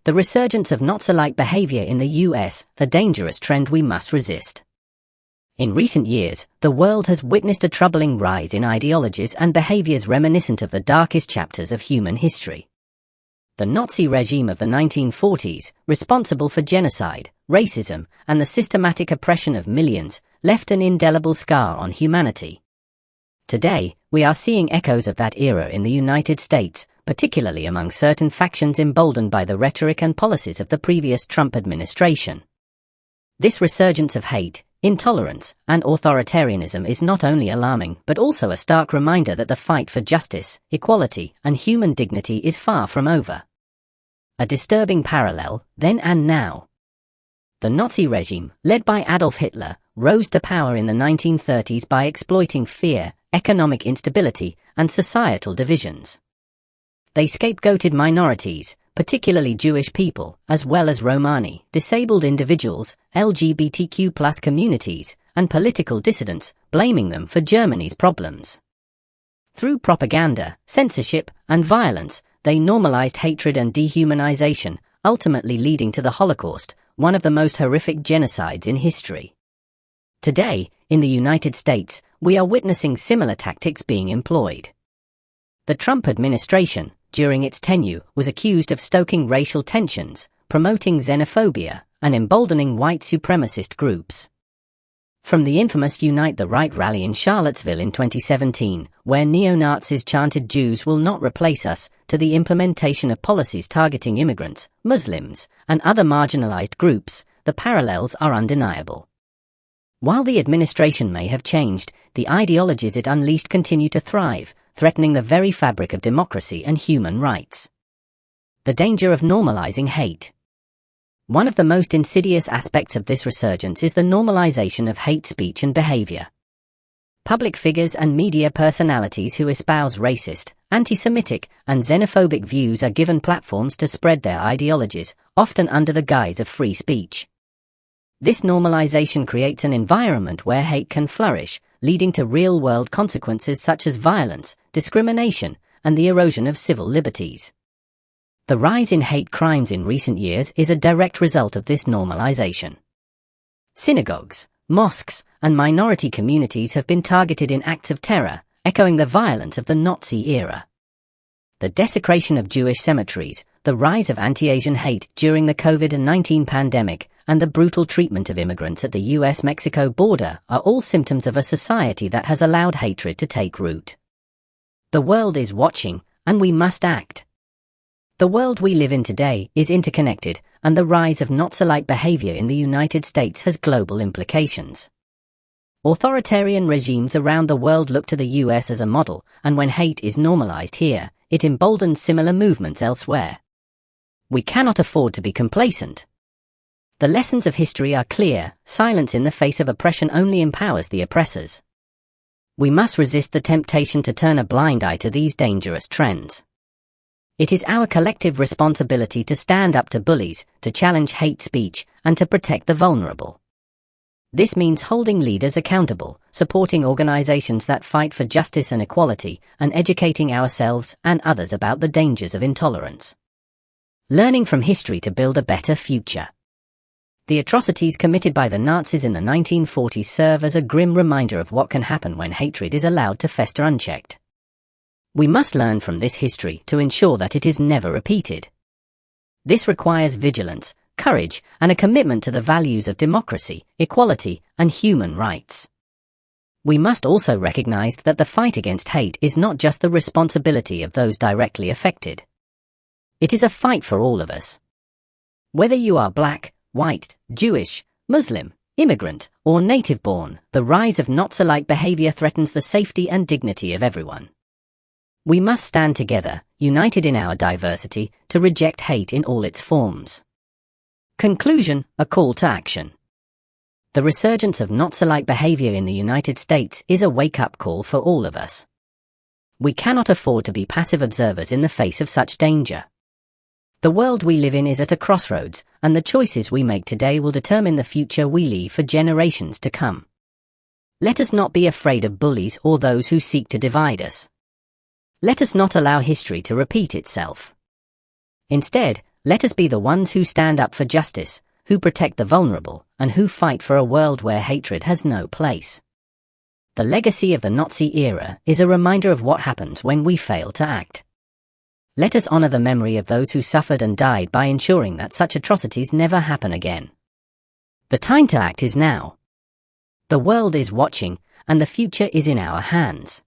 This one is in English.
The resurgence of Nazi-like behavior in the US, a dangerous trend we must resist. In recent years, the world has witnessed a troubling rise in ideologies and behaviors reminiscent of the darkest chapters of human history. The Nazi regime of the 1940s, responsible for genocide, racism, and the systematic oppression of millions, left an indelible scar on humanity. Today, we are seeing echoes of that era in the United States, particularly among certain factions emboldened by the rhetoric and policies of the previous Trump administration. This resurgence of hate, intolerance, and authoritarianism is not only alarming but also a stark reminder that the fight for justice, equality, and human dignity is far from over. A disturbing parallel, then and now. The Nazi regime, led by Adolf Hitler, rose to power in the 1930s by exploiting fear, economic instability, and societal divisions. They scapegoated minorities, particularly Jewish people, as well as Romani, disabled individuals, LGBTQ+ communities, and political dissidents, blaming them for Germany's problems. Through propaganda, censorship, and violence, they normalized hatred and dehumanization, ultimately leading to the Holocaust, one of the most horrific genocides in history. Today, in the United States, we are witnessing similar tactics being employed. The Trump administration, during its tenure, was accused of stoking racial tensions, promoting xenophobia, and emboldening white supremacist groups. From the infamous Unite the Right rally in Charlottesville in 2017, where neo-Nazis chanted "Jews will not replace us," to the implementation of policies targeting immigrants, Muslims, and other marginalized groups, the parallels are undeniable. While the administration may have changed, the ideologies it unleashed continue to thrive, threatening the very fabric of democracy and human rights. The danger of normalizing hate. One of the most insidious aspects of this resurgence is the normalization of hate speech and behavior. Public figures and media personalities who espouse racist, anti-Semitic, and xenophobic views are given platforms to spread their ideologies, often under the guise of free speech. This normalization creates an environment where hate can flourish, leading to real-world consequences such as violence, discrimination, and the erosion of civil liberties. The rise in hate crimes in recent years is a direct result of this normalization. Synagogues, mosques, and minority communities have been targeted in acts of terror, echoing the violence of the Nazi era. The desecration of Jewish cemeteries, the rise of anti-Asian hate during the COVID-19 pandemic, and the brutal treatment of immigrants at the US-Mexico border are all symptoms of a society that has allowed hatred to take root. The world is watching, and we must act. The world we live in today is interconnected, and the rise of Nazi-like behavior in the United States has global implications. Authoritarian regimes around the world look to the US as a model, and when hate is normalized here, it emboldens similar movements elsewhere. We cannot afford to be complacent. The lessons of history are clear: silence in the face of oppression only empowers the oppressors. We must resist the temptation to turn a blind eye to these dangerous trends. It is our collective responsibility to stand up to bullies, to challenge hate speech, and to protect the vulnerable. This means holding leaders accountable, supporting organizations that fight for justice and equality, and educating ourselves and others about the dangers of intolerance. Learning from history to build a better future. The atrocities committed by the Nazis in the 1940s serve as a grim reminder of what can happen when hatred is allowed to fester unchecked. We must learn from this history to ensure that it is never repeated. This requires vigilance, courage, and a commitment to the values of democracy, equality, and human rights. We must also recognize that the fight against hate is not just the responsibility of those directly affected. It is a fight for all of us. Whether you are black, white, Jewish, Muslim, immigrant, or native-born, the rise of Nazi-like behavior threatens the safety and dignity of everyone. We must stand together, united in our diversity, to reject hate in all its forms. Conclusion: a call to action. The resurgence of Nazi-like behavior in the United States is a wake-up call for all of us. We cannot afford to be passive observers in the face of such danger. The world we live in is at a crossroads, and the choices we make today will determine the future we leave for generations to come. Let us not be afraid of bullies or those who seek to divide us. Let us not allow history to repeat itself. Instead, Let us be the ones who stand up for justice, who protect the vulnerable, and who fight for a world where hatred has no place. The legacy of the Nazi era is a reminder of what happens when we fail to act. Let us honor the memory of those who suffered and died by ensuring that such atrocities never happen again. The time to act is now. The world is watching, and the future is in our hands.